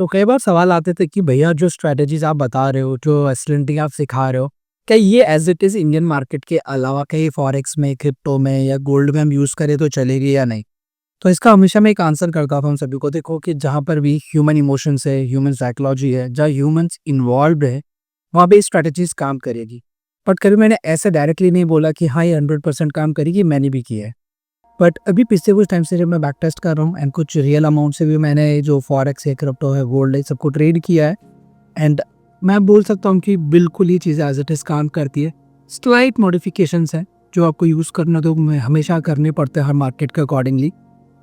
सो कई बार सवाल आते थे कि भैया जो स्ट्रैटेजीज आप बता रहे हो, जो एसएलएनटी आप सिखा रहे हो, क्या ये as it is Indian market के अलावा कहीं फॉरेक्स में, क्रिप्टो में या गोल्ड में हम यूज़ करें तो चलेगी या नहीं? तो इसका हमेशा मैं एक आंसर करता हूँ हम सभी को, देखो कि जहाँ पर भी ह्यूमन इमोशंस है, ह्यूमन साइकोलॉजी है, जहाँ ह्यूमन्स इन्वॉल्व्ड है, वहाँ पे स्ट्रैटेजीज काम करेगी। बट कभी मैंने ऐसे डायरेक्टली नहीं बोला कि हाँ, ये 100% काम करेगी, मैंने भी किया है। बट अभी पिछले कुछ टाइम से जब मैं बैक टेस्ट कर रहा हूँ एंड कुछ रियल अमाउंट से भी मैंने जो फॉरेक्स है, क्रिप्टो है, गोल्ड है, सबको ट्रेड किया है एंड मैं बोल सकता हूँ कि बिल्कुल ये चीज़ें एज इट इज़ काम करती है। स्लाइट मॉडिफिकेशंस हैं जो आपको यूज़ करना तो हमेशा करने पड़ते हैं हर मार्केट के अकॉर्डिंगली,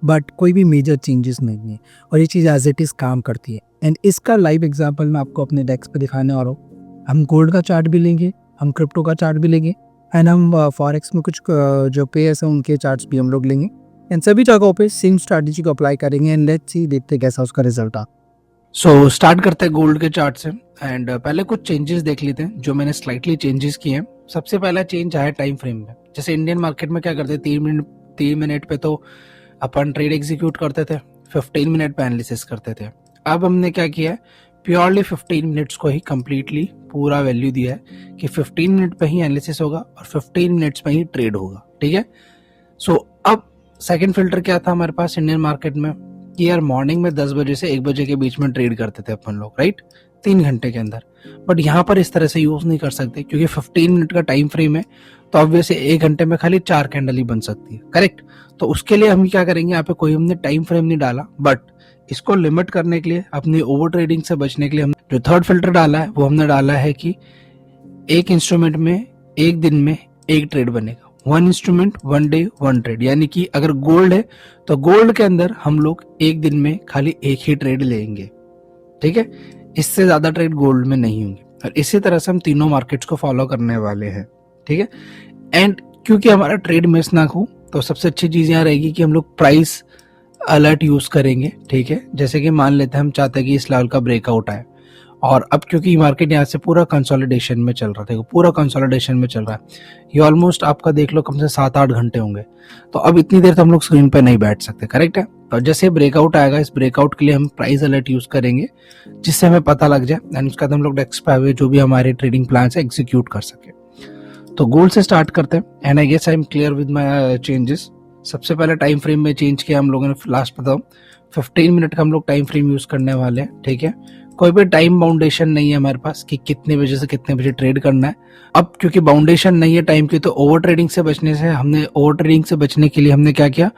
बट कोई भी मेजर चेंजेस नहीं है और ये चीज़ एज इट इज़ काम करती है। एंड इसका लाइव एग्जांपल मैं आपको अपने डेस्क पे दिखाने वाला हूँ। हम गोल्ड का चार्ट भी लेंगे, हम क्रिप्टो का चार्ट भी लेंगे एंड हम फॉरेक्स में कुछ जो पेयर्स हैं उनके चार्ट्स भी हम लोग लेंगे एंड सभी जगहों पे सेम स्ट्रैटेजी को अप्लाई करेंगे एंड लेट्स सी, देखते हैं कैसा उसका रिजल्ट आ। सो स्टार्ट करते हैं गोल्ड के चार्ट से एंड पहले कुछ चेंजेस देख लेते हैं जो मैंने स्लाइटली चेंजेस किए हैं। सबसे पहला चेंज आया टाइम फ्रेम में। जैसे इंडियन मार्केट में क्या करते हैं, 3 मिनट पे तो अपन ट्रेड एग्जीक्यूट करते थे, 15 मिनट पे एनालिसिस करते थे। अब हमने क्या किया है, प्योरली 15 मिनट्स को ही कंप्लीटली पूरा वैल्यू दिया है कि 15 मिनट पे ही एनालिसिस होगा और 15 मिनट्स में ही ट्रेड होगा। ठीक है। सो अब सेकंड फिल्टर क्या था हमारे पास इंडियन मार्केट में कि यार मॉर्निंग में 10 बजे से 1 बजे के बीच में ट्रेड करते थे अपन लोग, राइट, 3 घंटे के अंदर। बट यहाँ पर इस तरह से यूज नहीं कर सकते क्योंकि 15 मिनट का टाइम फ्रेम है, तो ऑब्वियसली 1 घंटे में खाली 4 कैंडल ही बन सकती है, करेक्ट। तो उसके लिए हम क्या करेंगे, यहाँ पे कोई हमने टाइम फ्रेम नहीं डाला, बट इसको लिमिट करने के लिए, अपनी ओवर ट्रेडिंग से बचने के लिए, हम जो थर्ड फिल्टर डाला है वो हमने डाला है कि एक इंस्ट्रूमेंट में एक दिन में एक ट्रेड बनेगा, 1 इंस्ट्रूमेंट 1 डे 1 ट्रेड। यानी कि अगर गोल्ड है तो गोल्ड के अंदर हम लोग एक दिन में खाली एक ही ट्रेड लेंगे, ठीक है। इससे ज्यादा ट्रेड गोल्ड में नहीं होंगे और इसी तरह से हम तीनों मार्केट्स को फॉलो करने वाले हैं, ठीक है। एंड क्योंकि हमारा ट्रेड मिस ना हो तो सबसे अच्छी चीज यहाँ रहेगी कि हम लोग प्राइस अलर्ट यूज करेंगे, ठीक है। जैसे कि मान लेते हैं हम चाहते हैं कि इस लेवल का ब्रेकआउट आए और अब क्योंकि मार्केट यहाँ से पूरा कंसोलिडेशन में चल रहा था, पूरा कंसोलिडेशन में चल रहा है, ये ऑलमोस्ट आपका देख लो कम से 7-8 घंटे होंगे, तो अब इतनी देर तो हम लोग स्क्रीन पे नहीं बैठ सकते, करेक्ट है। तो जैसे ब्रेकआउट आएगा, इस ब्रेकआउट के लिए हम प्राइस अलर्ट यूज करेंगे जिससे हमें पता लग जाए एंड उसके बाद हम लोग डेस्क पे हुए जो भी हमारे ट्रेडिंग प्लान है एग्जीक्यूट कर सके। तो गोल्ड से स्टार्ट करते हैं and I guess I am clear with my changes. सबसे पहले टाइम फ्रेम में चेंज किया हम लोगों ने, लास्ट बताओ 15 मिनट का हम लोग टाइम फ्रेम यूज करने वाले हैं, ठीक है। कोई भी टाइम बाउंडेशन नहीं है हमारे पास कि कितने बजे से कितने बजे ट्रेड करना है। अब क्योंकि बाउंडेशन नहीं है टाइम की, तो ओवर ट्रेडिंग से बचने से हमने, ओवर ट्रेडिंग से बचने के लिए हमने क्या किया,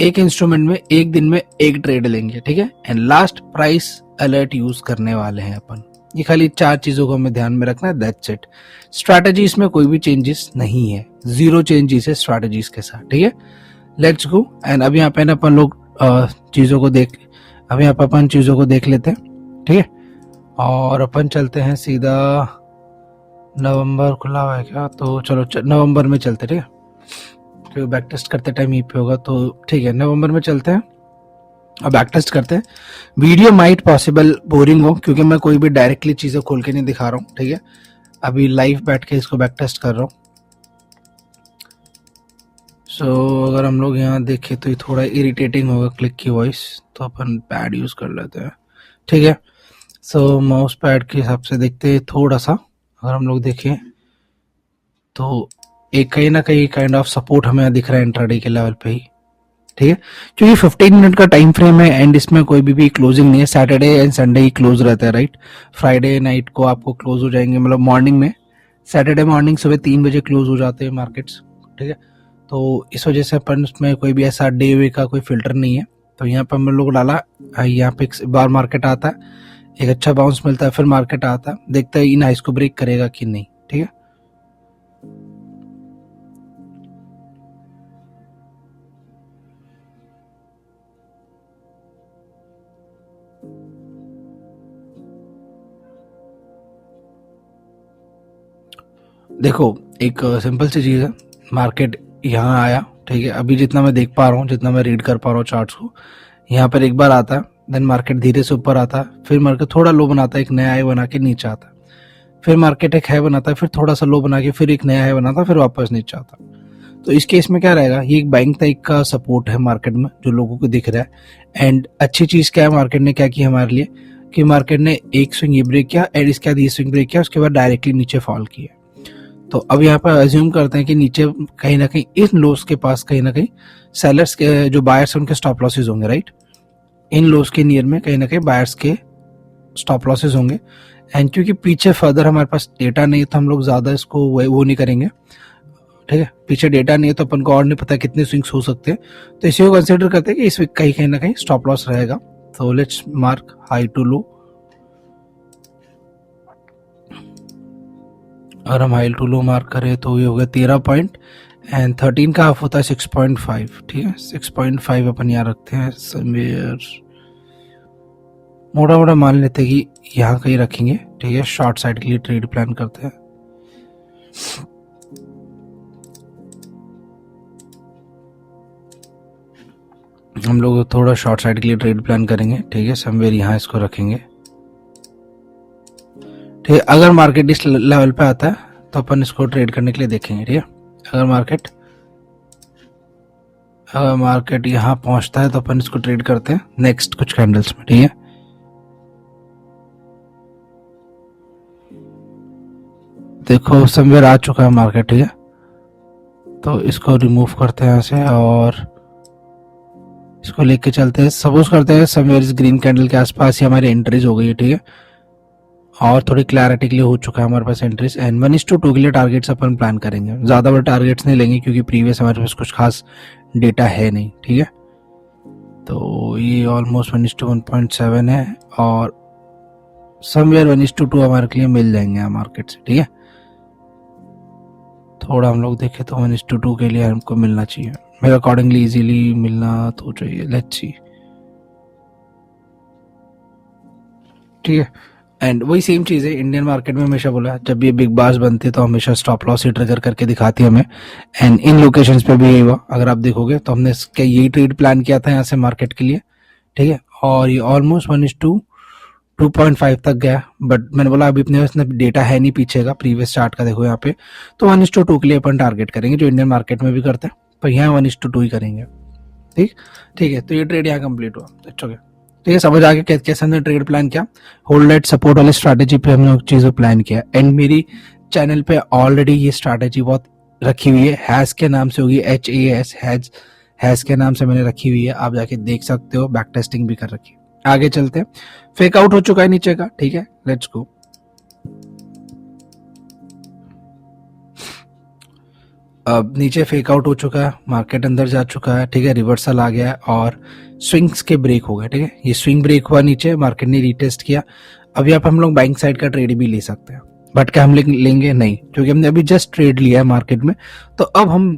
एक इंस्ट्रूमेंट में एक दिन में एक ट्रेड लेंगे, ठीक है। And last price alert use करने वाले हैं अपन। ये खाली 4 चीजों को हमें ध्यान में रखना है, दैट्स इट। स्ट्रैटेजी इसमें कोई भी चेंजेस नहीं है, 0 चेंजेस है स्ट्रैटेजीज के साथ, ठीक है। Let's go. एंड अब यहाँ पे ना अपन लोग चीजों को देख, अब यहाँ पे अपन चीजों को देख लेते हैं, ठीक है। और अपन चलते हैं सीधा, नवंबर खुला हुआ है क्या, तो चलो नवंबर में चलते, ठीक है, क्योंकि बैक टेस्ट करते टाइम यहीं पे होगा, तो ठीक है नवंबर में चलते हैं और बैक टेस्ट करते हैं। वीडियो माइट पॉसिबल बोरिंग हो क्योंकि मैं कोई भी डायरेक्टली चीजें खोल के नहीं दिखा रहा हूँ, ठीक है। अभी लाइव बैठ के इसको बैक टेस्ट कर रहा हूँ। सो अगर हम लोग यहाँ देखें तो ये थोड़ा इरिटेटिंग होगा क्लिक की वॉइस, तो अपन पैड यूज कर लेते हैं, ठीक है। सो माउस पैड के हिसाब से देखते हैं थोड़ा सा, अगर हम लोग देखें तो एक कहीं ना कहीं काइंड ऑफ सपोर्ट हमें दिख रहा है इंट्राडे के लेवल पे ही, ठीक है। क्योंकि 15 मिनट का टाइम फ्रेम है एंड इसमें कोई भी क्लोजिंग नहीं है, Saturday and Sunday he close रहता है, राइट। फ्राइडे नाइट को आपको क्लोज हो जाएंगे, मतलब मॉर्निंग में, सैटरडे मॉर्निंग सुबह 3 बजे क्लोज हो जाते हैं मार्केट्स, ठीक है। तो इस वजह से अपन उसमें कोई भी ऐसा डे वे का कोई फिल्टर नहीं है। तो यहाँ पे हम लोग डाला, यहाँ पे एक बार मार्केट आता है, एक अच्छा बाउंस मिलता है, फिर मार्केट आता है, देखते हैं इन हाइस को ब्रेक करेगा कि नहीं, ठीक है। देखो एक सिंपल सी चीज है, मार्केट यहाँ आया, ठीक है। अभी जितना मैं देख पा रहा हूँ, जितना मैं रीड कर पा रहा हूँ चार्ट्स को, यहाँ पर एक बार आता है, देन मार्केट धीरे से ऊपर आता है, फिर मार्केट थोड़ा लो बनाता है, एक नया हाई बना के नीचे आता है, फिर मार्केट एक हाई बनाता है, फिर थोड़ा सा लो बना के फिर एक नया हाई बनाता है, फिर वापस नीचे आता है। तो इस केस में क्या रहेगा, ये एक बाइंग टाइप का सपोर्ट है मार्केट में जो लोगों को दिख रहा है। एंड अच्छी चीज क्या है, मार्केट ने क्या की हमारे लिए, कि मार्केट ने एक स्विंग ये ब्रेक किया एंड इसके बाद ये स्विंग ब्रेक किया, उसके बाद डायरेक्टली नीचे फॉल किया। तो अब यहाँ पर अज्यूम करते हैं कि नीचे कहीं ना कहीं इन लोस के पास कहीं ना कहीं सेलर्स के जो बायर्स उनके स्टॉप लॉसेस होंगे, राइट। इन लोस के नियर में कहीं ना कहीं बायर्स के स्टॉप लॉसेस होंगे। एंड क्योंकि पीछे फर्दर हमारे पास डेटा नहीं है तो हम लोग ज्यादा इसको वो नहीं करेंगे, ठीक है। पीछे डेटा नहीं है तो अपन को और नहीं पता कितने स्विंग्स हो सकते हैं, तो इसी को कंसिडर करते हैं कि इस वीक कहीं ना कहीं स्टॉप लॉस रहेगा। तो let's mark high to low. और हम हाई टू लो मार्क करें तो ये हो गया 13 पॉइंट एंड 13 का हाफ होता है 6.5, ठीक है। 6.5 अपन यहाँ रखते हैं समवेयर, मोटा मोटा मान लेते हैं कि यहाँ कहीं रखेंगे, ठीक है। शॉर्ट साइड के लिए ट्रेड प्लान करते हैं। हम लोग थोड़ा शॉर्ट साइड के लिए ट्रेड प्लान करेंगे, ठीक है। समवेयर यहाँ इसको रखेंगे, ठीक है। अगर मार्केट इस लेवल पे आता है तो अपन इसको ट्रेड करने के लिए देखेंगे, ठीक है। अगर मार्केट यहाँ पहुंचता है तो अपन इसको ट्रेड करते हैं नेक्स्ट कुछ कैंडल्स में, ठीक है। देखो समवेयर आ चुका है मार्केट, ठीक है। तो इसको रिमूव करते हैं यहाँ से और इसको लेके चलते हैं। सपोज करते हैं समवेयर इस ग्रीन कैंडल के आसपास ही हमारी एंट्रीज हो गई है, ठीक है। और थोड़ी क्लैरिटी के लिए हो चुका है हमारे पास एंट्रीज एंड 1:2 के लिए टारगेट्स अपन प्लान करेंगे। ज्यादा बड़े टारगेट्स नहीं लेंगे क्योंकि प्रीवियस हमारे पास कुछ खास डेटा है नहीं, ठीक है। तो ये ऑलमोस्ट 1:1.7 है और समवेयर 1:2 हमारे लिए मिल जाएंगे यहाँ मार्केट से, ठीक है। थोड़ा हम लोग देखें तो 1:2 के लिए हमको मिलना चाहिए, मेरे अकॉर्डिंगली इजीली मिलना तो चाहिए। लेट्स सी, ठीक है। एंड वही सेम चीज है इंडियन मार्केट में, हमेशा बोला जब ये बिग बार्स बनते हैं तो हमेशा स्टॉप लॉस ही ट्रिगर करके दिखाती है हमें। एंड इन लोकेशंस पे भी यही हुआ, अगर आप देखोगे तो हमने यही ट्रेड प्लान किया था यहाँ से मार्केट के लिए, ठीक है। और ये ऑलमोस्ट 1:2.5 तक गया, बट मैंने बोला अभी अपने डेटा है नहीं पीछे का, प्रीवियस चार्ट का देखो यहाँ पे। तो 1:2 के लिए अपन टारगेट करेंगे जो इंडियन मार्केट में भी करते हैं, तो यहाँ 1:2 ही करेंगे, ठीक है। तो ये ट्रेड यहाँ कंप्लीट हुआ, अच्छा ओके, ठीक है। समझ आ गया कैसे हमने ट्रेड प्लान किया। होल्ड एट सपोर्ट वाली स्ट्रैटेजी पे हमने चीजें प्लान किया एंड मेरी चैनल पे ऑलरेडी ये स्ट्रैटेजी बहुत रखी हुई है, हैज के नाम से होगी, HAS हैज के नाम से मैंने रखी हुई है, आप जाके देख सकते हो, बैक टेस्टिंग भी कर रखी है। आगे चलते हैं, फेक आउट हो चुका है नीचे का, ठीक है। Let's go. अब नीचे फेक आउट हो चुका है, मार्केट अंदर जा चुका है, ठीक है। रिवर्सल आ गया है और स्विंग्स के ब्रेक हो गए, ठीक है। ये स्विंग ब्रेक हुआ नीचे, मार्केट ने रीटेस्ट किया। अब यहाँ पे हम लोग बाइंग साइड का ट्रेड भी ले सकते हैं, बट क्या हम लेंगे नहीं, क्योंकि हमने अभी जस्ट ट्रेड लिया है मार्केट में। तो अब हम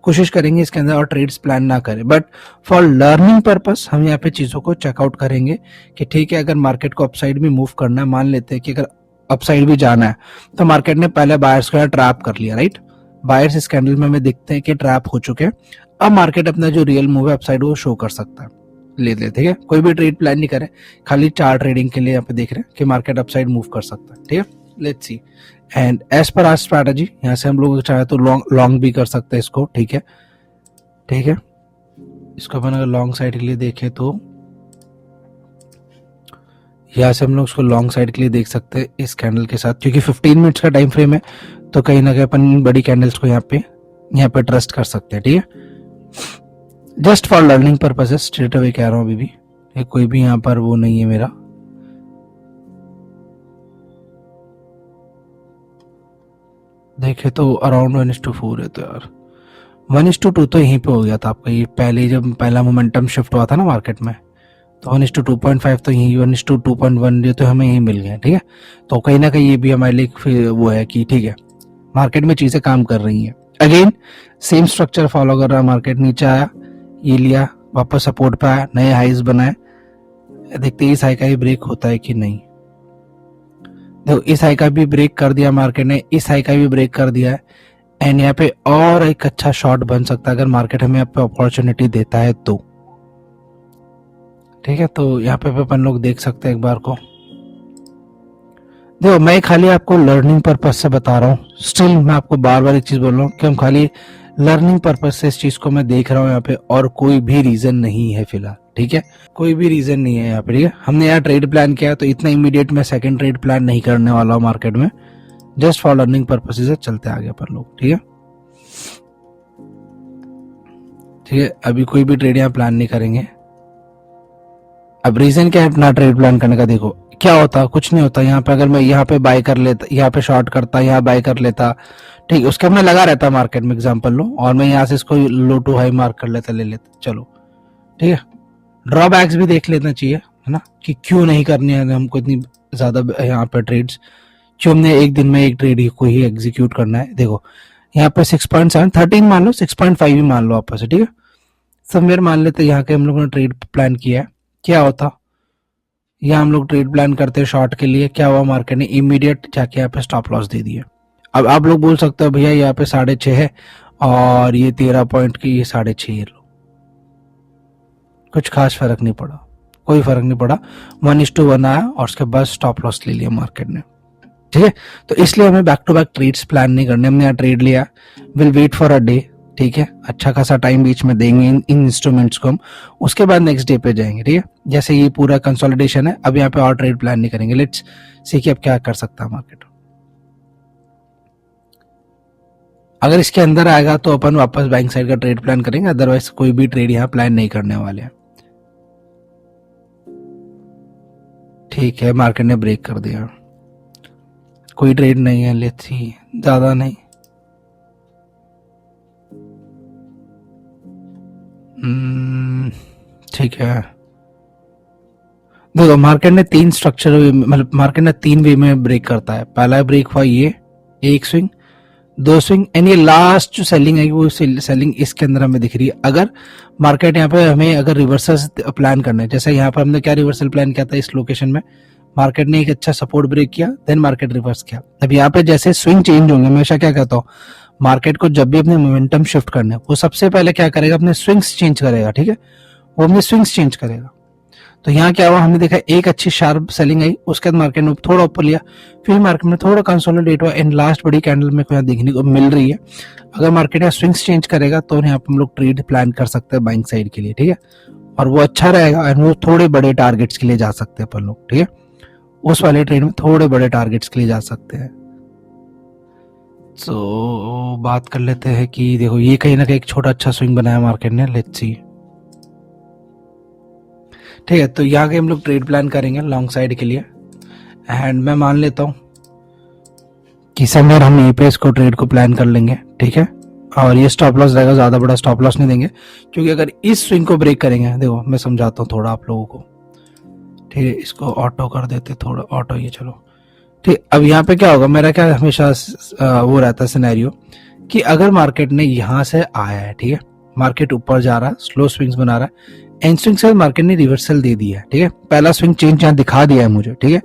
कोशिश करेंगे इसके अंदर और ट्रेड्स प्लान ना करें, बट फॉर लर्निंग पर्पस हम यहाँ पे चीजों को चेकआउट करेंगे कि ठीक है, अगर मार्केट को अपसाइड भी मूव करना है, मान लेते हैं कि अगर अपसाइड भी जाना है तो मार्केट ने पहले बायर्स को ट्रैप कर लिया, राइट। बायर्स इस कैंडल में हमें दिखते हैं कि ट्रैप हो चुके हैं। अब मार्केट अपना जो रियल मूव है अपसाइड वो शो कर सकता है, ले ठीक है। कोई भी ट्रेड प्लान नहीं करें, खाली चार्ट ट्रेडिंग के लिए यहाँ पे देख रहे हैं कि मार्केट अपसाइड मूव कर सकता है, ठीक है। Let's see and as per our strategy यहाँ से हम लोग चाहे तो लॉन्ग भी कर सकते हैं इसको, ठीक है, ठीक है। इसको अपन अगर लॉन्ग साइड के लिए देखें तो यहाँ से हम लोग उसको लॉन्ग साइड के लिए देख सकते हैं इस कैंडल के साथ, क्योंकि 15 मिनट्स का टाइम फ्रेम है, तो कहीं ना कहीं अपन बड़ी कैंडल्स को यहाँ पे ट्रस्ट कर सकते हैं, ठीक है। Just for learning purposes straight away कह रहा हूँ, अभी भी कोई भी यहाँ पर वो नहीं है मेरा। देखे तो अराउंड 1:4 है, तो यार 1:2 तो यहीं पे हो गया था आपका। ये पहले जब पहला मोमेंटम शिफ्ट हुआ था ना मार्केट में, तो 1:2.5 तो यही 1:2.1 ये तो हमें यही मिल गया, ठीक है। तो कहीं ना कहीं ये भी हमारे लिए वो है कि ठीक है, मार्केट में चीजें काम कर रही हैं। अगेन सेम स्ट्रक्चर फॉलो कर रहा है, मार्केट नीचे आया, ये लिया, वापस सपोर्ट पे आया, नए हाइज बनाए, देखते हैं इस हाई का भी ब्रेक होता है कि नहीं। देखो इस हाई का भी ब्रेक कर दिया मार्केट ने, इस हाई का भी ब्रेक कर दिया है एंड यहाँ पे और एक अच्छा शॉट बन सकता है अगर मार्केट हमें यहाँ पे अपॉर्चुनिटी देता है तो, ठीक है। तो यहाँ पे अपन लोग देख सकते हैं एक बार को। देखो मैं खाली आपको लर्निंग पर्पस से बता रहा हूँ, स्टिल मैं आपको बार बार एक चीज बोल रहा हूँ कि हम खाली लर्निंग पर्पस से इस चीज को मैं देख रहा हूँ यहाँ पे, और कोई भी रीजन नहीं है फिलहाल। ठीक है, कोई भी रीजन नहीं है यहाँ पे। ठीक है, हमने यहाँ ट्रेड प्लान किया तो इतना इमीडिएट मैं सेकंड ट्रेड प्लान नहीं करने वाला हूँ मार्केट में, जस्ट फॉर लर्निंग पर्पसेस से चलते आगे अपन लोग। ठीक है, ठीक है, अभी कोई भी ट्रेड यहाँ प्लान नहीं करेंगे। अब रीजन क्या है अपना ट्रेड प्लान करने का, देखो क्या होता, कुछ नहीं होता। यहाँ पे अगर मैं यहाँ पे बाय कर लेता, यहाँ पे शॉर्ट करता, यहाँ बाय कर लेता, ठीक, उसके मैं लगा रहता मार्केट में, एग्जांपल लो, और मैं यहाँ से इसको लो टू हाई मार्क कर लेता, ले लेता, चलो ठीक है। ड्रॉबैक्स भी देख लेना चाहिए, है ना, कि क्यों नहीं करनी है हमको इतनी ज्यादा यहाँ पे ट्रेड्स, क्यों हमने एक दिन में एक ट्रेड को ही एग्जीक्यूट करना है। देखो यहाँ पे 6.7 13 मान लो, 6.5 भी मान लो आपस से, ठीक है। सब मेरे मान लेते यहाँ के हम लोगों ने ट्रेड प्लान किया है, क्या होता, यहाँ हम लोग ट्रेड प्लान करते हैं शॉर्ट के लिए, क्या हुआ, मार्केट ने इमीडिएट जाके यहाँ पे स्टॉप लॉस दे दिया। अब आप लोग बोल सकते हो भैया यहाँ पे 6.5 है और ये 13 पॉइंट की, ये 6.5 ये लो, कुछ खास फर्क नहीं पड़ा, कोई फर्क नहीं पड़ा, 1:1 आया और उसके बाद स्टॉप लॉस ले लिया मार्केट ने। ठीक है, तो इसलिए हमें back to back trades plan नहीं करने, हमने यहाँ ट्रेड लिया, will wait for a day, ठीक है, अच्छा खासा टाइम बीच में देंगे इन इंस्ट्रूमेंट्स को हम, उसके बाद नेक्स्ट डे पे जाएंगे। ठीक है, जैसे ये पूरा कंसोलिडेशन है, अब यहाँ पे और ट्रेड प्लान नहीं करेंगे, लेट्स सी कि अब क्या कर सकता है मार्केट। अगर इसके अंदर आएगा तो अपन वापस बैंक साइड का ट्रेड प्लान करेंगे, अदरवाइज कोई भी ट्रेड यहाँ प्लान नहीं करने वाले हैं। ठीक है, मार्केट ने ब्रेक कर दिया, कोई ट्रेड नहीं है, लेट्स सी, ज्यादा नहीं, ठीक है। देखो मार्केट ने 3 स्ट्रक्चर, मतलब मार्केट ने 3 वे में ब्रेक करता है। पहला ब्रेक हुआ ये, एक स्विंग, 2 स्विंग, एंड ये लास्ट जो सेलिंग है वो सेलिंग इसके अंदर हमें दिख रही है। अगर मार्केट यहाँ पे हमें अगर रिवर्सल प्लान करना है, जैसे यहाँ पर हमने क्या रिवर्सल प्लान किया था, इस लोकेशन में मार्केट ने एक अच्छा सपोर्ट ब्रेक किया, देन मार्केट रिवर्स किया। अब यहाँ पे जैसे स्विंग चेंज होंगे, हमेशा क्या कहता हूँ, मार्केट को जब भी अपने मोमेंटम शिफ्ट करना है, वो सबसे पहले क्या करेगा, अपने स्विंग्स चेंज करेगा। ठीक है, वो अपने स्विंग्स चेंज करेगा। तो यहाँ क्या हुआ, हमने देखा एक अच्छी शार्प सेलिंग आई, उसके बाद मार्केट ने थोड़ा ऊपर लिया, फिर मार्केट में थोड़ा कंसोलिडेट हुआ, एंड लास्ट बड़ी कैंडल में यहाँ देखने को मिल रही है। अगर मार्केट यहाँ स्विंग्स चेंज करेगा तो यहाँ पे हम लोग ट्रेड प्लान कर सकते हैं बाइंग साइड के लिए। ठीक है, और वो अच्छा रहेगा, एंड वो थोड़े बड़े टारगेट्स के लिए जा सकते हैं अपन लोग। ठीक है, उस वाले ट्रेड में थोड़े बड़े टारगेट्स के लिए जा सकते हैं। तो बात कर लेते हैं कि देखो ये कहीं ना कहीं एक छोटा अच्छा स्विंग बनाया मार्केट ने, लेट्स सी। ठीक है, तो यहाँ के हम लोग ट्रेड प्लान करेंगे लॉन्ग साइड के लिए, एंड मैं मान लेता हूँ कि समवेयर हम यहीं पे इसको ट्रेड को प्लान कर लेंगे। ठीक है, और ये स्टॉप लॉस रहेगा, ज्यादा बड़ा स्टॉप लॉस नहीं देंगे, क्योंकि अगर इस स्विंग को ब्रेक करेंगे, देखो मैं समझाता हूँ थोड़ा आप लोगों को। ठीक है, इसको ऑटो कर देते, थोड़ा ऑटो, ये चलो। ठीक, अब यहाँ पे क्या होगा, मेरा क्या हमेशा वो रहता है सिनेरियो कि अगर मार्केट ने यहाँ से आया है, ठीक है, मार्केट ऊपर जा रहा है, स्लो स्विंग्स बना रहा है, एंड स्विंग से मार्केट ने रिवर्सल दे दिया है। ठीक है, पहला स्विंग चेंज यहाँ दिखा दिया है मुझे। ठीक है,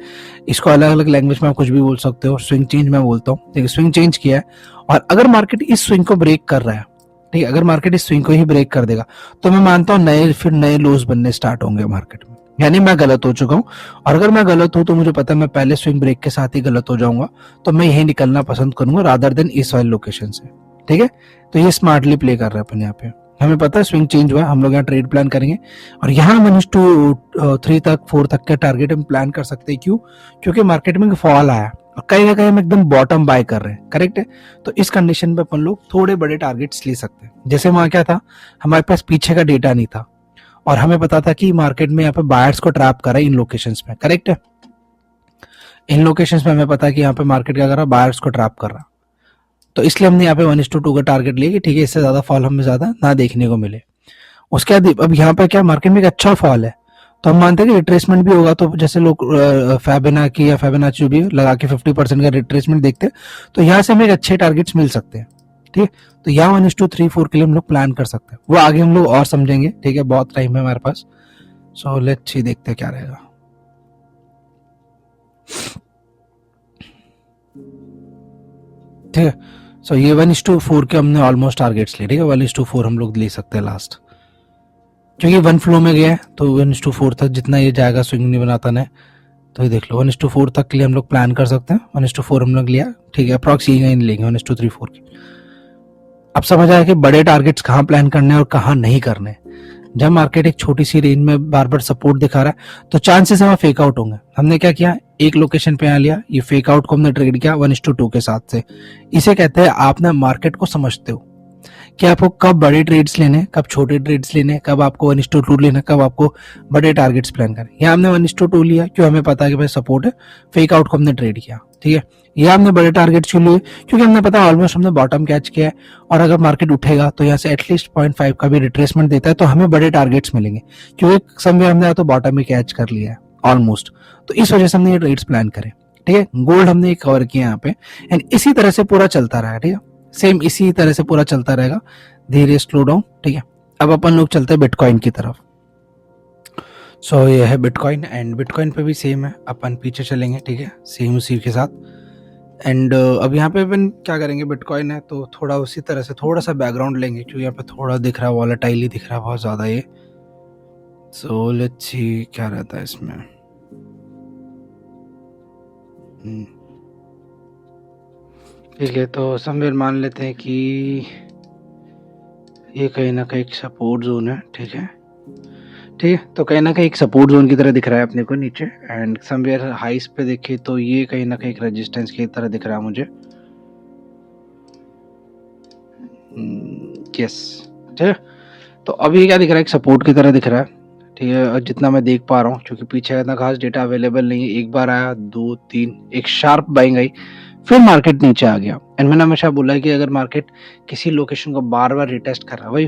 इसको अलग अलग लैंग्वेज में आप कुछ भी बोल सकते हो, स्विंग चेंज मैं बोलता हूँ। ठीक है, स्विंग चेंज किया है, और अगर मार्केट इस स्विंग को ब्रेक कर रहा है, ठीक है, अगर मार्केट इस स्विंग को ही ब्रेक कर देगा तो मैं मानता हूँ फिर नए लोज बनने स्टार्ट होंगे मार्केट में, यानी मैं गलत हो चुका हूं। और अगर मैं गलत हूं तो मुझे पता है मैं पहले स्विंग ब्रेक के साथ ही गलत हो जाऊंगा, तो मैं यही निकलना पसंद करूंगा रादर देन इस वाले लोकेशन से। ठीक है, तो ये स्मार्टली प्ले कर रहे हैं अपन यहाँ पे, हमें पता है स्विंग चेंज हुआ, हम लोग यहाँ ट्रेड प्लान करेंगे, और यहाँ 1:3 तक 4 तक के टारगेट हम प्लान कर सकते हैं। क्यों? क्योंकि मार्केट में फॉल आया और कहीं ना कहीं हम एकदम बॉटम बाय कर रहे हैं, करेक्ट है। तो इस कंडीशन पे अपन लोग थोड़े बड़े टारगेट्स ले सकते हैं। जैसे वहां क्या था, हमारे पास पीछे का डेटा नहीं था और हमें पता था कि मार्केट में यहाँ पे बायर्स को ट्रैप कर रहा है इन लोकेशंस में, करेक्ट है। इन लोकेशंस में हमें पता है कि यहाँ पे मार्केट क्या कर रहा है, बायर्स को ट्रैप कर रहा है। तो इसलिए हमने यहाँ पे 1:2 का टारगेट लिया कि ठीक है, इससे ज्यादा फॉल हमें ज्यादा ना देखने को मिले। उसके बाद अब यहाँ पे क्या, मार्केट में एक अच्छा फॉल है, तो हम मानते हैं कि रिट्रेसमेंट भी होगा। तो जैसे लोग फैबोनाची या फैबोनाची भी लगा के 50% का रिट्रेसमेंट देखते हैं, तो यहाँ से हमें एक अच्छे टारगेट्स मिल सकते हैं। ठीक है, तो यहाँ 1:3-4 के लिए हम लोग प्लान कर सकते हैं, वो आगे हम लोग और समझेंगे। ठीक है, बहुत टाइम है हमारे पास, सो लेट्स सी, देखते हैं क्या रहेगा। ठीक है, सो ये 1:4 के हमने ऑलमोस्ट टारगेट्स लिए। ठीक है, 1:4 हम लोग ले सकते हैं लास्ट, क्योंकि 1 फ्लो में गया है, तो 1:4 तक जितना ये जाएगा, स्विंग नहीं बनाता ना, तो ये देख लो 1:4 तक के लिए हम लोग प्लान कर सकते हैं। 1:4 हम लोग लिया, ठीक है, अप्रॉक्स यही लेंगे 1:3-4 की। अब समझ आया कि बड़े टारगेट्स कहाँ प्लान करने हैं और कहाँ नहीं करने। जब मार्केट एक छोटी सी रेंज में बार बार सपोर्ट दिखा रहा है तो चांसेस है वहाँ फेक आउट होंगे। हमने क्या किया, एक लोकेशन पे यहाँ लिया, ये फेक आउट को हमने ट्रेड किया 1:2 के साथ से। इसे कहते हैं आपने मार्केट को समझते हो कि आपको कब बड़े ट्रेड्स लेने, कब छोटे ट्रेड्स लेने, कब आपको 1:2 लेना, कब आपको बड़े टारगेट्स प्लान करने। यहाँ हमने 1:2 लिया क्यों, हमें पता है कि भाई सपोर्ट है, फेक आउट को हमने ट्रेड किया, ठीक है। यहाँ हमने बड़े टारगेट्स क्यों लिए, क्योंकि हमने पता ऑलमोस्ट हमने बॉटम कैच किया है और अगर मार्केट उठेगा तो यहाँ से एटलीस्ट 0.5 का भी रिट्रेसमेंट देता है तो हमें बड़े टारगेट्स मिलेंगे, क्योंकि समय हमने तो बॉटम ही कैच कर लिया है ऑलमोस्ट। तो इस वजह से हमने ये ट्रेड्स प्लान करे, ठीक है। गोल्ड हमने कवर किया यहाँ पे एंड इसी तरह से पूरा चलता रहा, ठीक है। सेम इसी तरह से पूरा चलता रहेगा, धीरे स्लो डाउन, ठीक है। अब अपन लोग चलते हैं बिटकॉइन की तरफ। सो ये है बिटकॉइन एंड बिटकॉइन पे भी सेम है, अपन पीछे चलेंगे, ठीक है, सेम उसी के साथ। एंड अब यहाँ पे अपन क्या करेंगे, बिटकॉइन है तो थोड़ा उसी तरह से थोड़ा सा बैकग्राउंड लेंगे क्योंकि यहाँ पे थोड़ा दिख रहा है वॉलेटाइल ही दिख रहा है बहुत ज़्यादा ये। सो लेट्स सी क्या रहता है इसमें। ठीक है, तो समवेयर मान लेते हैं कि ये कहीं ना कहीं एक सपोर्ट जोन है, ठीक है, ठीक है। तो कहीं ना कहीं एक सपोर्ट जोन की तरह दिख रहा है अपने को नीचे एंड समवेयर हाइस पे देखे तो ये कहीं ना कहीं एक रेजिस्टेंस की तरह दिख रहा है मुझे। यस, ठीक है। तो अभी क्या दिख रहा है, एक सपोर्ट की तरह दिख रहा है, ठीक है। और जितना मैं देख पा रहा हूँ, क्योंकि पीछे इतना खास डेटा अवेलेबल नहीं है, एक बार आया 2 3 एक शार्प बाइंग आई, फिर मार्केट नीचे आ गया एंड मैंने हमेशा बोला है कि अगर मार्केट किसी लोकेशन को बार बार रिटेस्ट कर रहा है, भाई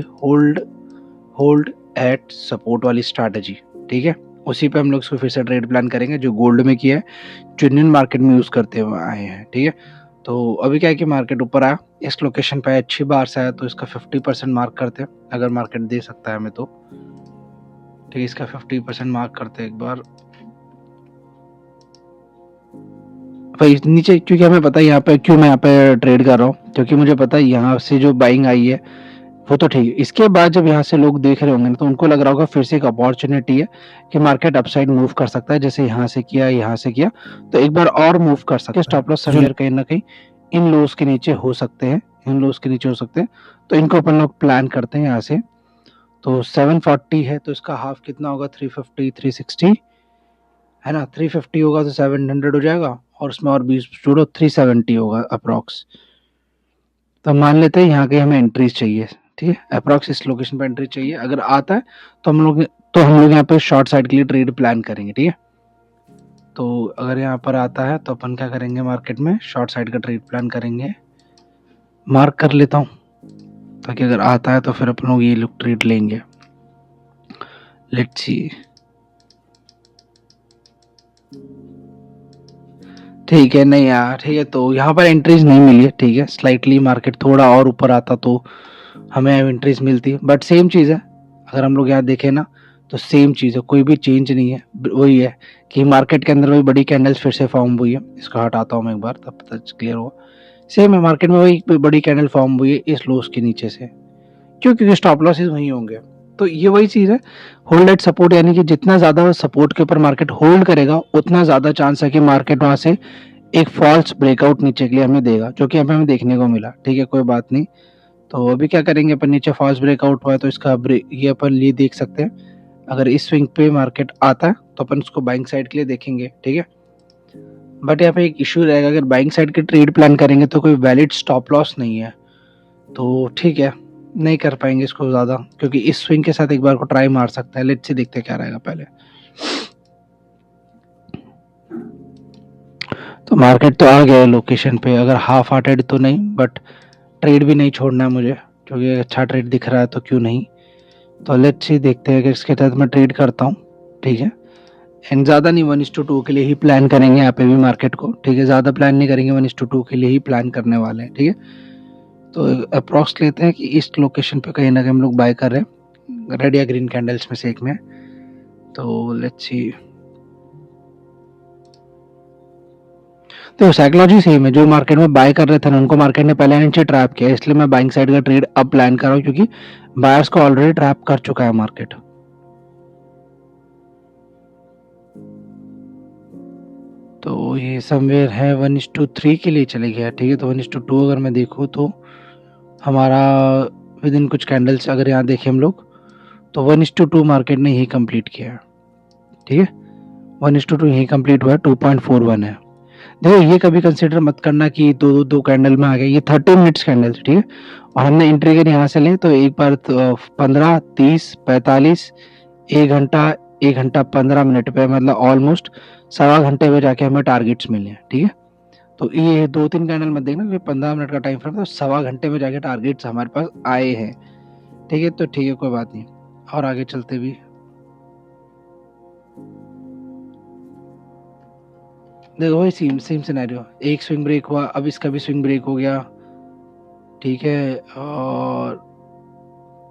होल्ड एट सपोर्ट वाली स्ट्रैटेजी, ठीक है। उसी पे हम लोग इसको फिर से ट्रेड प्लान करेंगे जो गोल्ड में किया है, जो इंडियन मार्केट में यूज करते हुए आए हैं, ठीक है। तो अभी क्या है कि मार्केट ऊपर आया, इस लोकेशन पे अच्छी बार से आया तो इसका 50% मार्क करते हैं, अगर मार्केट दे सकता है हमें तो, ठीक है। इसका 50% मार्क करते हैं एक बार भाई नीचे, क्योंकि हमें पता है यहाँ पे क्यों मैं यहाँ पे ट्रेड कर रहा हूँ, क्योंकि मुझे पता है यहाँ से जो बाइंग आई है वो तो ठीक है। इसके बाद जब यहाँ से लोग देख रहे होंगे तो उनको लग रहा होगा फिर से एक अपॉर्चुनिटी है कि मार्केट अपसाइड मूव कर सकता है, जैसे यहाँ से किया तो एक बार और मूव कर सकता है। स्टॉप लॉस समवेयर कहीं ना कहीं इन लोस के नीचे हो सकते हैं, तो इनको अपन लोग प्लान करते हैं यहाँ से। तो 740 है तो इसका हाफ कितना होगा, 350 360 है ना, 350 होगा तो 700 हो जाएगा और उसमें और 20 जोड़ो 370 होगा अप्रॉक्स। तो मान लेते हैं यहाँ के हमें एंट्रीज चाहिए, ठीक है, अप्रॉक्स इस लोकेशन पर एंट्री चाहिए। अगर आता है तो हम लोग यहाँ पे शॉर्ट साइड के लिए ट्रेड प्लान करेंगे, ठीक है। तो अगर यहाँ पर आता है तो अपन क्या करेंगे, मार्केट में शॉर्ट साइड का ट्रेड प्लान करेंगे। मार्क कर लेता हूँ ताकि अगर आता है तो फिर अपन लोग ये लोग ट्रेड लेंगे। लेट्स सी, ठीक है, नहीं यार, ठीक है। तो यहाँ पर एंट्रीज नहीं मिली है, ठीक है। स्लाइटली मार्केट थोड़ा और ऊपर आता तो हमें एंट्रीज मिलती है, बट सेम चीज़ है। अगर हम लोग यहाँ देखें ना तो सेम चीज़ है, कोई भी चेंज नहीं है। वही है कि मार्केट के अंदर वही बड़ी कैंडल्स फिर से फॉर्म हुई है। इसको हटाता हूँ मैं एक बार तब पता क्लियर होगा। सेम है, मार्केट में वही बड़ी कैंडल फॉर्म हुई है इस लोस के नीचे से, क्योंकि स्टॉप लॉसेस वहीं होंगे। तो ये वही चीज़ है, होल्ड एट सपोर्ट, यानी कि जितना ज़्यादा सपोर्ट के ऊपर मार्केट होल्ड करेगा उतना ज़्यादा चांस है कि मार्केट वहाँ से एक फॉल्स ब्रेकआउट नीचे के लिए हमें देगा, जो कि हमें देखने को मिला, ठीक है, कोई बात नहीं। तो अभी क्या करेंगे अपन, नीचे फॉल्स ब्रेकआउट हुआ है तो इसका ये अपन ये देख सकते हैं। अगर इस स्विंग पे मार्केट आता है तो अपन उसको बाइंग साइड के लिए देखेंगे, ठीक है। बट यहाँ पे एक इशू रहेगा, अगर बाइंग साइड के ट्रेड प्लान करेंगे तो कोई वैलिड स्टॉप लॉस नहीं है, तो ठीक है, नहीं कर पाएंगे इसको ज़्यादा, क्योंकि इस स्विंग के साथ एक बार को ट्राई मार सकता है। लेट्स से देखते क्या रहेगा पहले। तो मार्केट तो आ गया लोकेशन पे, अगर हाफ हार्टेड तो नहीं, बट ट्रेड भी नहीं छोड़ना है मुझे, क्योंकि अच्छा ट्रेड दिख रहा है तो क्यों नहीं। तो लेट्स सी देखते हैं कि इसके तहत मैं ट्रेड करता हूँ, ठीक है। एंड ज़्यादा नहीं, 1:2 के लिए ही प्लान करेंगे यहाँ पे भी मार्केट को, ठीक है। ज़्यादा प्लान नहीं करेंगे, 1:2 के लिए ही प्लान करने वाले हैं, ठीक है। तो अप्रॉक्स लेते हैं कि इस लोकेशन पे कहीं ना कहीं हम लोग बाय कर रहे हैं, रेड या ग्रीन कैंडल्स में से एक में। तो लेट्स सी, तो साइकोलॉजी सेम है, जो मार्केट में बाय कर रहे थे ना उनको मार्केट ने पहले नीचे ट्रैप किया, इसलिए मैं बाइंग साइड का ट्रेड अब प्लान कर रहा हूँ, क्योंकि बायर्स को ऑलरेडी ट्रैप कर चुका है मार्केट। तो ये समवेयर है 1:3 के लिए चले गया, ठीक है। तो 1:2 अगर मैं देखूँ तो हमारा विद इन कुछ कैंडल्स, अगर यहाँ देखें हम लोग तो 1:2 मार्केट ने यही कंप्लीट किया है, ठीक है, 1:2 यही कंप्लीट हुआ है, 2.41 है। देखो ये कभी कंसिडर मत करना कि दो कैंडल में आ गया, ये 30 मिनट्स कैंडल, ठीक है, और हमने एंट्री अगर यहाँ से लें तो एक बार 15, 30, 45, 1 घंटा 15 मिनट पे, मतलब ऑलमोस्ट 1.25 घंटे में जाके हमें टारगेट्स मिले हैं, ठीक है। तो ये 2-3 कैंडल मत देखना, 15 मिनट का टाइम फ्रेम, तो 1.25 घंटे में जाके टारगेट्स हमारे पास आए हैं, ठीक है। तो ठीक है, कोई बात नहीं, और आगे चलते भी। देखो भाई सेम सिनेरियो, एक स्विंग ब्रेक हुआ, अब इसका भी स्विंग ब्रेक हो गया, ठीक है। और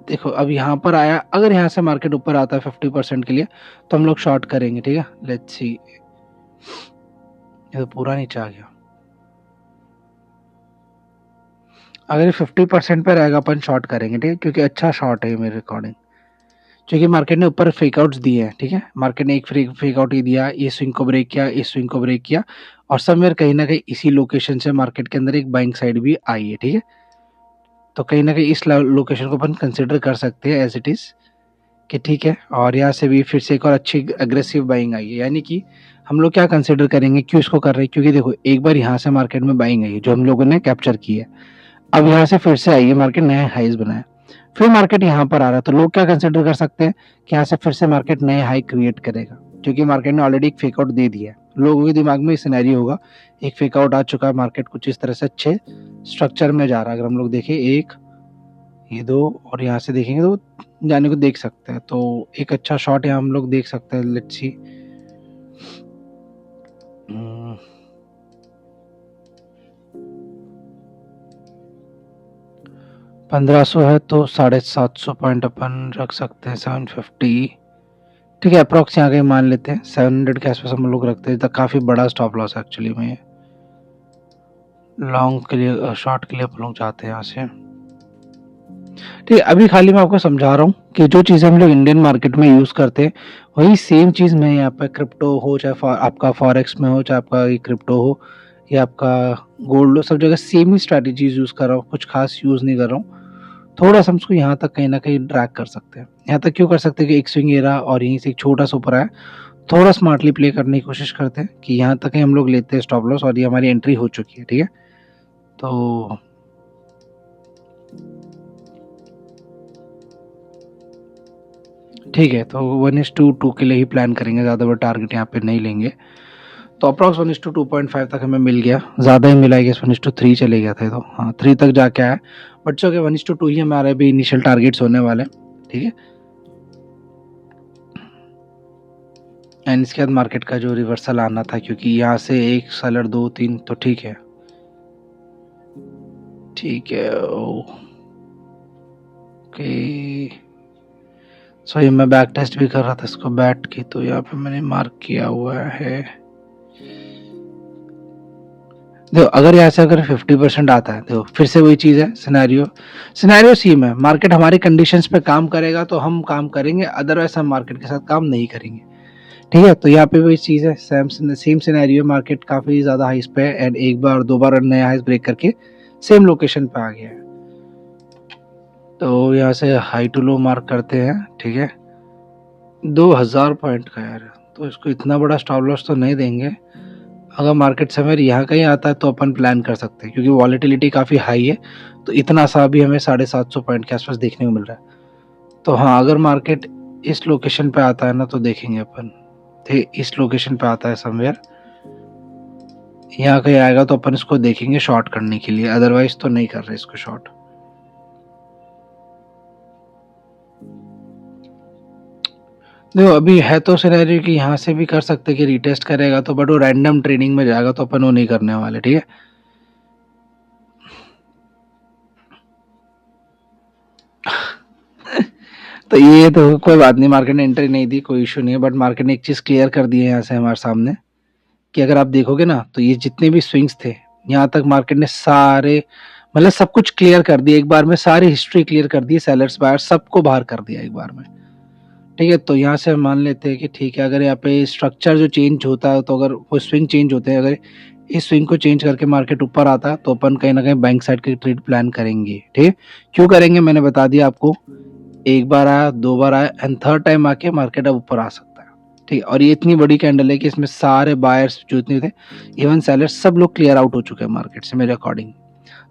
देखो अब यहाँ पर आया, अगर यहाँ से मार्केट ऊपर आता है 50% के लिए तो हम लोग शॉर्ट करेंगे, ठीक है। लेट्स सी, ये तो पूरा नीचे आ गया, अगर ये 50% पे रहेगा अपन शॉर्ट करेंगे, ठीक है, क्योंकि अच्छा शॉर्ट है मेरे अकॉर्डिंग, क्योंकि मार्केट ने ऊपर फेकआउट्स दिए हैं, ठीक है। मार्केट ने एक फेकआउट ही दिया, ये स्विंग को ब्रेक किया, इस स्विंग को ब्रेक किया, और समवेयर कहीं ना कहीं इसी लोकेशन से मार्केट के अंदर एक बाइंग साइड भी आई है, ठीक है। तो कहीं ना कहीं इस लोकेशन को अपन कंसिडर कर सकते हैं एज इट इज, कि ठीक है, और यहाँ से भी फिर से एक और अच्छी अग्रेसिव बाइंग आई है, यानी कि हम लोग क्या कंसिडर करेंगे, क्यों इसको कर रहे हैं, क्योंकि देखो एक बार यहाँ से मार्केट में बाइंग आई है जो हम लोगों ने कैप्चर की है, अब यहाँ से फिर से आई है, मार्केट नया हाईज बनाया, फिर मार्केट यहाँ पर आ रहा है, तो लोग क्या कंसिडर कर सकते हैं कि यहाँ से फिर से मार्केट नए हाई क्रिएट करेगा, क्योंकि मार्केट ने ऑलरेडी एक फेकआउट दे दिया है। लोगों के दिमाग में सिनेरियो होगा, एक फेकआउट आ चुका है, मार्केट कुछ इस तरह से अच्छे स्ट्रक्चर में जा रहा है। अगर हम लोग देखें एक, ये दो, और यहाँ से देखेंगे तो जाने को देख सकते हैं, तो एक अच्छा शॉट यहाँ हम लोग देख सकते हैं। लेट्स सी, 1500 है तो 750 पॉइंट अपन रख सकते हैं, 750, ठीक है, अप्रॉक्स यहाँ कहीं मान लेते हैं 700 के आसपास हम लोग रखते हैं। तो काफ़ी बड़ा स्टॉप लॉस है एक्चुअली में, लॉन्ग के लिए, शॉर्ट के लिए अपन लोग जाते हैं यहाँ से, ठीक है। अभी खाली मैं आपको समझा रहा हूँ कि जो चीज़ें हम लोग इंडियन मार्केट में यूज़ करते हैं वही सेम चीज़ मैं यहाँ पे क्रिप्टो हो, चाहे आपका फॉरेक्स में हो, चाहे आपका क्रिप्टो हो या आपका गोल्ड हो, सब जगह सेम ही स्ट्रैटेजीज यूज़ कर रहा हूँ, कुछ खास यूज़ नहीं कर रहा हूँ। थोड़ा सा हम उसको यहाँ तक कहीं ना कहीं ड्रैग कर सकते हैं। यहाँ तक क्यों कर सकते हैं कि एक स्विंग एरा और यहीं से एक छोटा सा ऊपर आया, थोड़ा स्मार्टली प्ले करने की कोशिश करते हैं कि यहाँ तक ही हम लोग लेते हैं स्टॉप लॉस, और ये हमारी एंट्री हो चुकी है, ठीक है। तो ठीक है, तो 1:2 के लिए ही प्लान करेंगे, ज़्यादा बड़ा टारगेट यहाँ पे नहीं लेंगे। तो अप्रॉक्स 1:2.5 तक हमें मिल गया, ज़्यादा ही मिला है, 1:3 चले गया था, तो हाँ 3 तक जाके आया, बट चलो 1:2 ही हमारे भी इनिशियल टारगेट्स होने वाले, ठीक है। एंड इसके बाद मार्केट का जो रिवर्सल आना था, क्योंकि यहाँ से एक सेलर 2, 3, तो ठीक है, ठीक है, ओके। सो ये मैं बैक टेस्ट भी कर रहा था इसको बैट की, तो यहाँ पे मैंने मार्क किया हुआ है। देखो अगर यहाँ से अगर 50% आता है, देखो फिर से वही चीज़ है, सिनेरियो सेम है, मार्केट हमारी कंडीशंस पे काम करेगा तो हम काम करेंगे, अदरवाइज हम मार्केट के साथ काम नहीं करेंगे, ठीक है। तो यहाँ पे वही चीज़ है, सेम सिनेरियो, मार्केट काफ़ी ज़्यादा हाइस पे है एंड एक बार 2 बार नया हाइस ब्रेक करके सेम लोकेशन पे आ गया है। तो यहाँ से हाई टू लो मार्क करते हैं, ठीक है, 2000 पॉइंट का यार, तो इसको इतना बड़ा स्टॉप लॉस तो नहीं देंगे। अगर मार्केट समय यहाँ कहीं आता है तो अपन प्लान कर सकते हैं, क्योंकि वॉलेटिलिटी काफ़ी हाई है, तो इतना सा भी हमें 750 पॉइंट के आसपास देखने को मिल रहा है। तो हाँ अगर मार्केट इस लोकेशन पे आता है ना तो देखेंगे अपन, इस लोकेशन पे आता है समवेयर, यहाँ कहीं आएगा तो अपन इसको देखेंगे शॉर्ट करने के लिए, अदरवाइज तो नहीं कर रहे इसको शॉर्ट। देखो अभी है तो सिनेरियो कि यहाँ से भी कर सकते कि रिटेस्ट करेगा तो, बट वो रैंडम ट्रेडिंग में जाएगा तो अपन वो नहीं करने वाले, ठीक है। तो ये तो कोई बात नहीं, मार्केट ने एंट्री नहीं दी, कोई इशू नहीं है, बट मार्केट ने एक चीज़ क्लियर कर दी है यहाँ से हमारे सामने, कि अगर आप देखोगे ना तो ये जितने भी स्विंग्स थे यहाँ तक मार्केट ने सारे, मतलब सब कुछ क्लियर कर दिया एक बार में, सारी हिस्ट्री क्लियर कर दी, सेलर्स बायर सबको बाहर कर दिया एक बार में, ठीक है। तो यहाँ से हम मान लेते हैं कि ठीक है, अगर यहाँ पे स्ट्रक्चर जो चेंज होता है, तो अगर वो स्विंग चेंज होते हैं, अगर इस स्विंग को चेंज करके मार्केट ऊपर आता है तो अपन कहीं ना कहीं बैंक साइड के ट्रेड प्लान करेंगे, ठीक है। क्यों करेंगे मैंने बता दिया आपको, एक बार आया, 2 बार आया एंड थर्ड टाइम आके मार्केट अब ऊपर आ सकता है, ठीक है। और ये इतनी बड़ी कैंडल है कि इसमें सारे बायर्स जो इतने थे, इवन सेलर्स, सब लोग क्लियर आउट हो चुके हैं मार्केट से मेरे अकॉर्डिंग।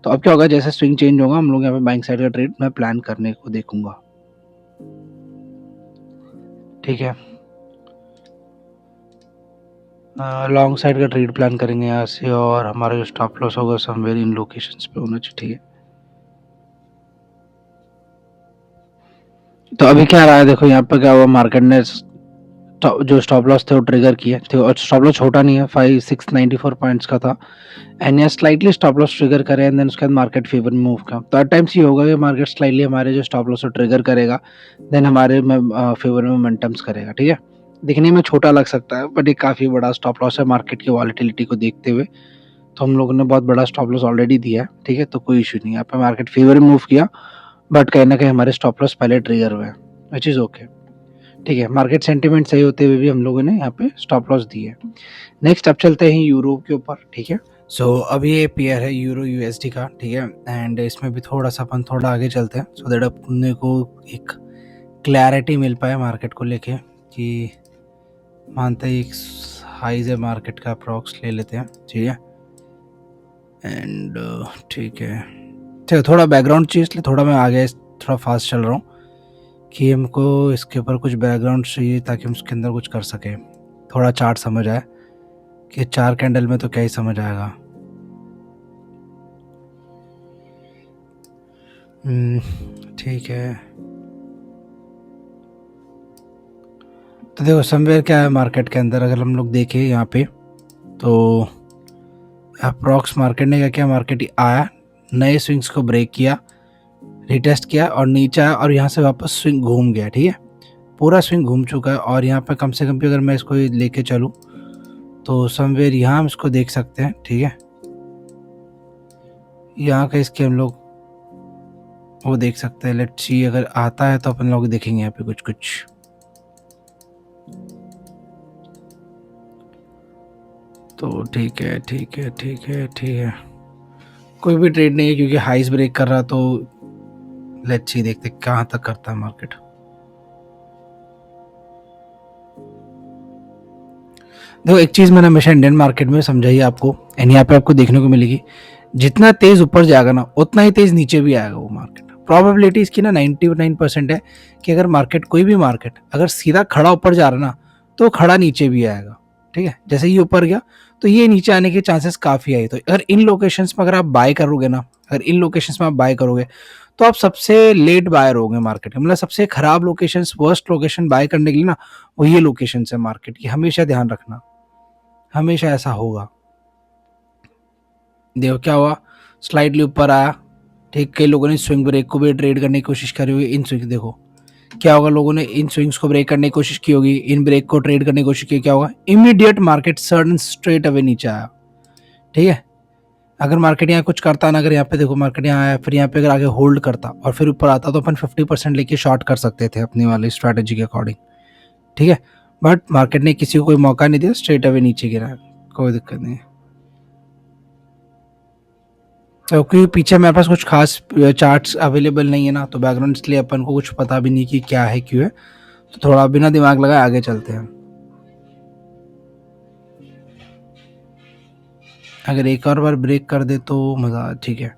तो अब क्या होगा, जैसे स्विंग चेंज होगा हम लोग यहाँ पे बाइंग साइड का ट्रेड मैं प्लान करने को देखूंगा, ठीक है। लॉन्ग साइड का ट्रेड प्लान करेंगे यहाँ से, और हमारा जो स्टॉप लॉस होगा समवेयर इन लोकेशंस पे होना चाहिए, ठीक है। तो अभी क्या रहा है, देखो यहाँ पे क्या हुआ, मार्केट ने जो स्टॉप लॉस थे वो ट्रिगर किए थे, और स्टॉप लॉस छोटा नहीं है, 5694 पॉइंट्स का था, एंड यहाँ स्लाइटली स्टॉप लॉस ट्रिगर करे एंड देन उसके बाद मार्केट फेवर में मूव किया। तो एट टाइम्स ये होगा कि मार्केट स्लाइटली हमारे जो स्टॉप लॉस को ट्रिगर करेगा, देन हमारे फेवर में मोमेंटम्स करेगा, ठीक है। दिखने में छोटा लग सकता है बट ये काफ़ी बड़ा स्टॉप लॉस है मार्केट की वॉलेटिलिटी को देखते हुए। तो हम लोगों ने बहुत बड़ा स्टॉप लॉस ऑलरेडी दिया है, ठीक है, तो कोई इशू नहीं है। यहाँ पे मार्केट फेवर में मूव किया बट कहीं ना कहीं हमारे स्टॉप लॉस पहले ट्रिगर हुए, विच इज़ ओके, ठीक है। मार्केट सेंटिमेंट सही होते हुए भी हम लोगों ने यहाँ पे स्टॉप लॉस दिए। नेक्स्ट अब चलते हैं यूरो के ऊपर, ठीक है। सो अभी ये पेयर है यूरो यूएसडी का, ठीक है, एंड इसमें भी थोड़ा सा अपन थोड़ा आगे चलते हैं सो दैट अपने को एक क्लैरिटी मिल पाए मार्केट को लेके, कि मानते ही एक हाइज है मार्केट का, अप्रॉक्स ले लेते हैं, ठीक है। एंड ठीक है, ठीक है, थोड़ा बैकग्राउंड चाहिए इसलिए थोड़ा मैं आगे थोड़ा फास्ट चल रहा हूँ कि हमको इसके ऊपर कुछ बैकग्राउंड चाहिए ताकि हम उसके अंदर कुछ कर सकें, थोड़ा चार्ट समझ आए कि 4 कैंडल में तो क्या ही समझ आएगा। ठीक है, तो देखो समवेयर क्या है मार्केट के अंदर, अगर हम लोग देखें यहाँ पे तो अप्रॉक्स मार्केट ने क्या किया, मार्केट आया, नए स्विंग्स को ब्रेक किया, रिटेस्ट किया और नीचे आया और यहाँ से वापस स्विंग घूम गया, ठीक है, पूरा स्विंग घूम चुका है। और यहाँ पे कम से कम भी अगर मैं इसको लेके चलूँ तो समवेयर यहाँ हम इसको देख सकते हैं, ठीक है, यहाँ का इसके हम लोग वो देख सकते हैं। लेट्स सी अगर आता है तो अपन लोग देखेंगे यहाँ पे कुछ कुछ। तो ठीक है ठीक है ठीक है ठीक है, कोई भी ट्रेड नहीं है क्योंकि हाइस ब्रेक कर रहा, तो लेट्स सी देखते कहाँ तक करता है मार्केट। देखो एक चीज़ मैंने हमेशा इंडियन मार्केट में समझाई आपको, एंड यहाँ पे आपको देखने को मिलेगी, जितना तेज ऊपर जाएगा ना उतना ही तेज नीचे भी आएगा वो मार्केट। प्रोबेबिलिटी इसकी ना 99% है कि अगर मार्केट, कोई भी मार्केट अगर सीधा खड़ा ऊपर जा रहा ना तो खड़ा नीचे भी आएगा, ठीक है। जैसे ये ऊपर गया तो ये नीचे आने के चांसेस काफ़ी है। तो अगर इन लोकेशंस में अगर आप बाय करोगे ना, अगर इन लोकेशंस में आप बाय करोगे तो आप सबसे लेट बायर होंगे मार्केट में, मतलब सबसे खराब लोकेशंस, वर्स्ट लोकेशन बाय करने के लिए ना वो ये लोकेशन है मार्केट की, हमेशा ध्यान रखना, हमेशा ऐसा होगा। देखो क्या हुआ, स्लाइडली ऊपर आया, ठीक, कई लोगों ने स्विंग ब्रेक को भी ट्रेड करने की कोशिश करी होगी, इन स्विंग देखो क्या होगा, लोगों ने इन स्विंग्स को ब्रेक करने की कोशिश की होगी, इन ब्रेक को ट्रेड करने की कोशिश की, क्या होगा, immediate market sudden straight away नीचे आया, ठीक है। अगर मार्केट यहाँ कुछ करता ना, अगर यहाँ पे देखो मार्केट यहाँ आया, फिर यहाँ पे अगर आगे होल्ड करता और फिर ऊपर आता तो अपन 50% लेके शॉर्ट कर सकते थे अपनी वाली स्ट्रैटेजी के अकॉर्डिंग, ठीक है। बट मार्केट ने किसी को कोई मौका नहीं दिया, स्ट्रेट अवे नीचे गिरा, कोई दिक्कत नहीं। तो क्योंकि पीछे मेरे पास कुछ खास चार्ट्स अवेलेबल नहीं है ना, तो बैकग्राउंड इसलिए अपन को कुछ पता भी नहीं कि क्या है क्यों है, तो थोड़ा बिना दिमाग लगाए आगे चलते हैं। अगर एक और बार ब्रेक कर दे तो मज़ा, ठीक है।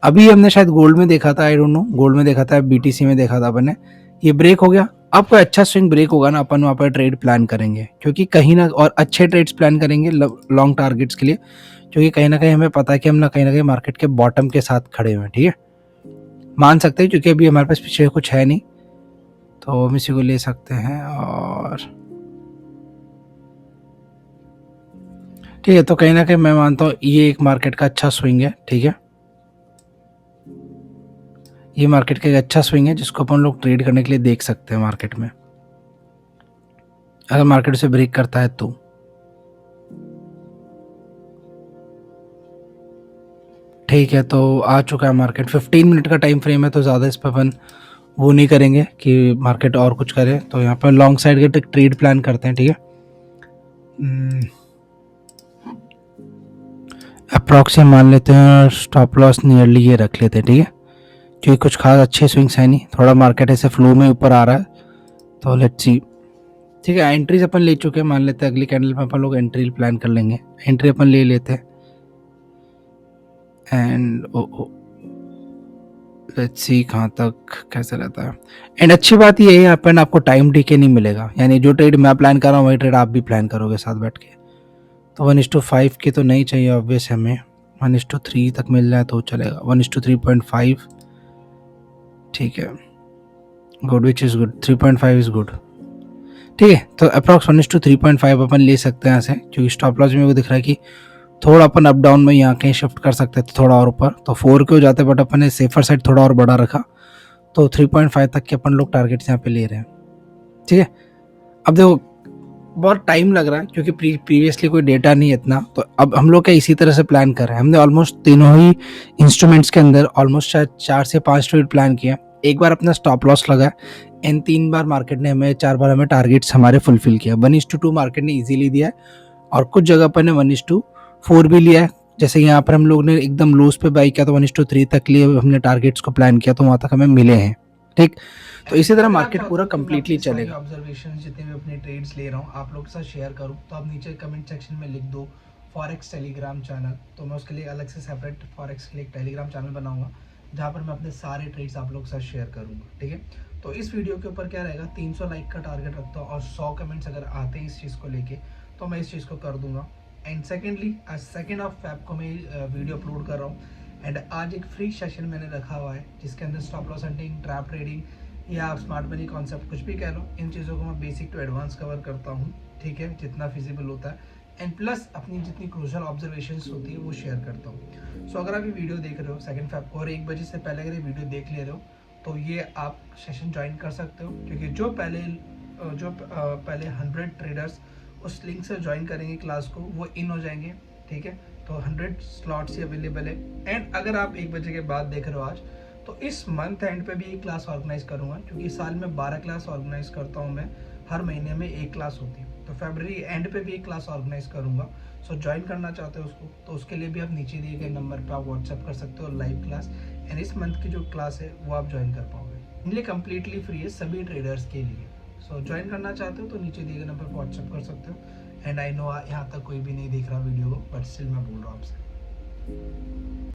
अभी हमने शायद गोल्ड में देखा था, आई डोंट नो, गोल्ड में देखा था, बीटीसी में देखा था अपन ने, ये ब्रेक हो गया। अब कोई अच्छा स्विंग ब्रेक होगा ना, अपन वहाँ पर ट्रेड प्लान करेंगे, क्योंकि कहीं ना, और अच्छे ट्रेड्स प्लान करेंगे लॉन्ग टारगेट्स के लिए, क्योंकि कहीं ना कहीं हमें पता है कि हम ना कहीं मार्केट के बॉटम के साथ खड़े हुए हैं, ठीक है, मान सकते हैं, क्योंकि अभी हमारे पास पीछे कुछ है नहीं, तो हम इसी को ले सकते हैं। और ठीक है, तो कहीं ना कहीं मैं मानता हूँ ये एक मार्केट का अच्छा स्विंग है, ठीक है, ये मार्केट का एक अच्छा स्विंग है जिसको अपन लोग ट्रेड करने के लिए देख सकते हैं मार्केट में, अगर मार्केट से ब्रेक करता है तो। ठीक है, तो आ चुका है मार्केट, 15 मिनट का टाइम फ्रेम है, तो ज़्यादा इस पर अपन वो नहीं करेंगे कि मार्केट और कुछ करे। तो यहाँ पर लॉन्ग साइड के ट्रेड प्लान करते हैं, ठीक है। अप्रॉक्स मान लेते हैं, स्टॉप लॉस नियरली ये रख लेते हैं, ठीक है, क्योंकि कुछ खास अच्छे स्विंग्स है नहीं, थोड़ा मार्केट ऐसे फ्लो में ऊपर आ रहा है, तो लेट्स सी। ठीक है, एंट्रीज अपन ले चुके हैं, मान लेते हैं अगली कैंडल में अपन लोग एंट्री प्लान कर लेंगे। एंट्री अपन ले लेते हैं एंड लेट्स सी कहाँ तक कैसे रहता है। एंड अच्छी बात ये है यहाँ पर आपको टाइम डीके नहीं मिलेगा, यानी जो ट्रेड मैं प्लान कर रहा हूँ वही ट्रेड आप भी प्लान करोगे साथ बैठ के। तो 1:5 की तो नहीं चाहिए ऑब्वियस, हमें 1:3 तक मिल जाए तो चलेगा, 1:3.5 ठीक है, good, which is good, 3.5 is good. ठीक है, तो अप्रॉक्स 1:3.5 अपन ले सकते हैं यहाँ से, क्योंकि स्टॉप लॉस में वो दिख रहा है कि थोड़ा अपन अप डाउन में यहाँ कहीं शिफ्ट कर सकते थे थोड़ा और ऊपर, तो 4 के हो जाते, बट अपन ने सेफर साइड थोड़ा और बड़ा रखा, तो 3.5 तक के अपन लोग टारगेट्स यहाँ पे ले रहे हैं। ठीक है, अब देखो बहुत टाइम लग रहा है क्योंकि प्रीवियसली कोई डेटा नहीं है इतना, तो अब हम लोग क्या इसी तरह से प्लान कर रहे हैं। हमने ऑलमोस्ट तीनों ही इंस्ट्रूमेंट्स के अंदर ऑलमोस्ट शायद 4 से 5 ट्रेड प्लान किया, एक बार अपना स्टॉप लॉस लगा एंड 3 बार मार्केट ने हमें 4 बार हमें टारगेट्स हमारे फुलफिल किया। 1:2 मार्केट ने इजीली दिया है और कुछ जगह पर ने 1:4 भी लिया है। जैसे यहाँ पर हम लोग ने एकदम लोस पे बाई किया तो 1:3 तक लिए हमने टारगेट्स को प्लान किया, तो वहाँ तक हमें मिले हैं। ठीक, तो इसी तरह मार्केट पूरा कंप्लीटली चलेगा। ऑब्जर्वेशन जितने भी अपने ट्रेड्स ले रहा हूँ आप लोग के साथ शेयर करूँ, तो आप नीचे कमेंट सेक्शन में लिख दो फॉरेक्स टेलीग्राम चैनल, तो मैं उसके लिए अलग से सेपरेट फॉरेक्स के लिए एक टेलीग्राम चैनल बनाऊंगा जहाँ पर मैं अपने सारे ट्रेड्स आप लोग के साथ शेयर करूँगा। ठीक है, तो इस वीडियो के ऊपर क्या रहेगा, 300 लाइक का टारगेट रखता हूँ और 100 कमेंट्स अगर आते हैं इस चीज़ को लेके तो मैं इस चीज़ को कर दूंगा। एंड सेकेंडली आज 2 फेब को मैं वीडियो अपलोड कर रहा हूँ एंड आज एक फ्री सेशन मैंने रखा हुआ है जिसके अंदर stop loss hunting, trap trading या आप स्मार्ट मनी कॉन्सेप्ट कुछ भी कह लो, इन चीज़ों को मैं बेसिक टू एडवांस कवर करता हूँ। ठीक है, जितना फिजिबल होता है एंड प्लस अपनी जितनी क्रूशल ऑब्जर्वेशंस होती है वो शेयर करता हूँ। सो अगर आप ये वीडियो देख रहे हो 2 फेब को और 1 बजे से पहले अगर ये वीडियो देख ले रहे हो तो ये आप सेशन ज्वाइन कर सकते हो, क्योंकि जो पहले 100 ट्रेडर्स उस लिंक से ज्वाइन करेंगे क्लास को वो इन हो जाएंगे। ठीक है, तो 100 स्लॉट्स ही अवेलेबल है। एंड अगर आप 1 बजे के बाद देख रहे हो आज, तो इस मंथ एंड पे भी एक क्लास ऑर्गेनाइज करूंगा, क्योंकि साल में 12 क्लास ऑर्गेनाइज करता हूं मैं, हर महीने में 1 क्लास होती है, तो फरवरी एंड पे भी एक क्लास ऑर्गेनाइज करूंगा। सो ज्वाइन करना चाहते हो उसको, तो उसके लिए भी आप नीचे दिए गए नंबर पे आप व्हाट्सएप कर सकते हो लाइव क्लास, एंड इस मंथ की जो क्लास है वो आप ज्वाइन कर पाओगे। इनलिए कम्प्लीटली फ्री है सभी ट्रेडर्स के लिए। सो ज्वाइन करना चाहते हो तो नीचे दिए गए नंबर पर व्हाट्सएप कर सकते हो। एंड आई नो यहाँ तक कोई भी नहीं देख रहा वीडियो को, बट स्टिल मैं बोल रहा हूँ आपसे।